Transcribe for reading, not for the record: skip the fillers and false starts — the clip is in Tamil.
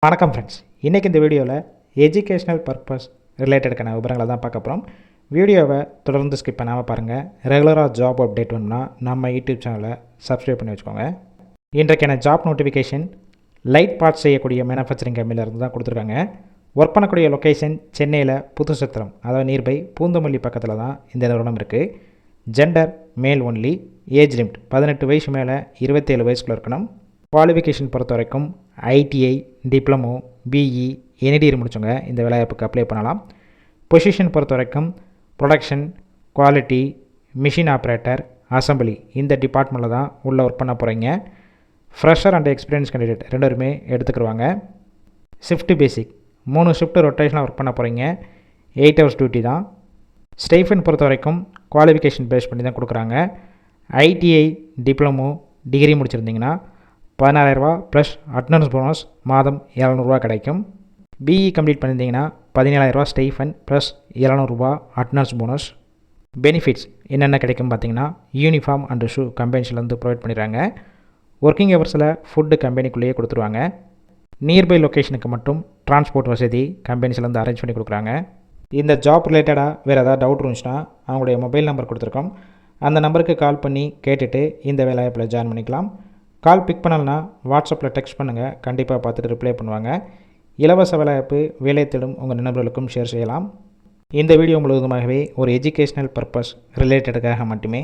வணக்கம் ஃப்ரெண்ட்ஸ். இன்றைக்கி இந்த வீடியோவில் எஜுகேஷ்னல் பர்பஸ் ரிலேட்டடுக்கான விவரங்களை தான் பார்க்க போகிறோம். வீடியோவை தொடர்ந்து ஸ்கிப் பண்ணாமல் பாருங்கள். ரெகுலராக ஜாப் அப்டேட் வேணும்னா நம்ம யூடியூப் சேனலை சப்ஸ்கிரைப் பண்ணி வச்சுக்கோங்க. இன்றைக்கான ஜாப் நோட்டிஃபிகேஷன் லைட் பார்ட்ஸ் செய்யக்கூடிய மேனுஃபேக்சரிங் கம்பெனியிலேருந்து தான் கொடுத்துருக்காங்க. ஒர்க் பண்ணக்கூடிய லொக்கேஷன் சென்னையில் புதுச்சத்திரம், அதாவது நியர்பை பூந்தமல்லி பக்கத்தில் தான் இந்த நிறுவனம் இருக்குது. ஜெண்டர் மேல் ஒன்லி. ஏஜ் லிமிட் 18 வயசு மேலே 27 வயசுக்குள்ள இருக்கணும். குவாலிஃபிகேஷன் பொறுத்த வரைக்கும் ஐடிஐ, டிப்ளமோ, பிஇ, என்டிஆர் முடிச்சவங்க இந்த வேலைவாய்ப்புக்கு அப்ளை பண்ணலாம். பொசிஷன் பொறுத்த வரைக்கும் production, quality, machine operator, assembly இந்த டிபார்ட்மெண்ட்டில் தான் உள்ளே ஒர்க் பண்ண போகிறீங்க. ஃப்ரெஷர் அண்ட் எக்ஸ்பீரியன்ஸ் கேண்டிடேட் ரெண்டுமே எடுத்துக்கிடுவாங்க. ஷிஃப்ட் பேசிக் 3 ஷிஃப்ட் ரொட்டேஷனாக ஒர்க் பண்ண போகிறீங்க. 8 ஹவர்ஸ் டியூட்டி தான். ஸ்டைஃபன் பொறுத்த வரைக்கும் குவாலிஃபிகேஷன் பேஸ் பண்ணி தான் கொடுக்குறாங்க. ஐடிஐ, டிப்ளமோ, டிகிரி முடிச்சிருந்தீங்கன்னா 14,000 ப்ளஸ் அட்டனன்ஸ் போனஸ் மாதம் 700 கிடைக்கும். பிஇ கம்ப்ளீட் பண்ணியிருந்தீங்கன்னா 17,000 stipend plus 700 attendance bonus. Benefits என்னென்ன கிடைக்கும் பார்த்தீங்கன்னா, யூனிஃபார்ம் அண்டு ஷூ கம்பெனிஸ்லேருந்து ப்ரொவைட் பண்ணிடுறாங்க. ஒர்க்கிங் ஹவர்ஸில் ஃபுட்டு கம்பெனிக்குள்ளேயே கொடுத்துருவாங்க. நியர்பை லொக்கேஷனுக்கு மட்டும் டிரான்ஸ்போர்ட் வசதி கம்பெனிஸ்லேருந்து அரேஞ்ச் பண்ணி கொடுக்குறாங்க. இந்த ஜாப் ரிலேட்டடாக வேறு ஏதாவது டவுட் இருந்துச்சுன்னா அவங்களுடைய மொபைல் நம்பர் கொடுத்துருக்கோம். அந்த நம்பருக்கு கால் பண்ணி கேட்டுட்டு இந்த வேலைவாய்ப்பில் ஜாயின் பண்ணிக்கலாம். கால் பிக் பண்ணலன்னா வாட்ஸ்அப்பில் டெக்ஸ்ட் பண்ணுங்கள், கண்டிப்பாக பார்த்துட்டு ரிப்ளை பண்ணுவாங்க. இலவச வேலைவாய்ப்பு வேலை தேடும் உங்கள் நண்பர்களுக்கும் ஷேர் செய்யலாம். இந்த வீடியோ முழுவதுமாகவே ஒரு எஜுகேஷ்னல் பர்பஸ் ரிலேட்டடுக்காக மட்டுமே.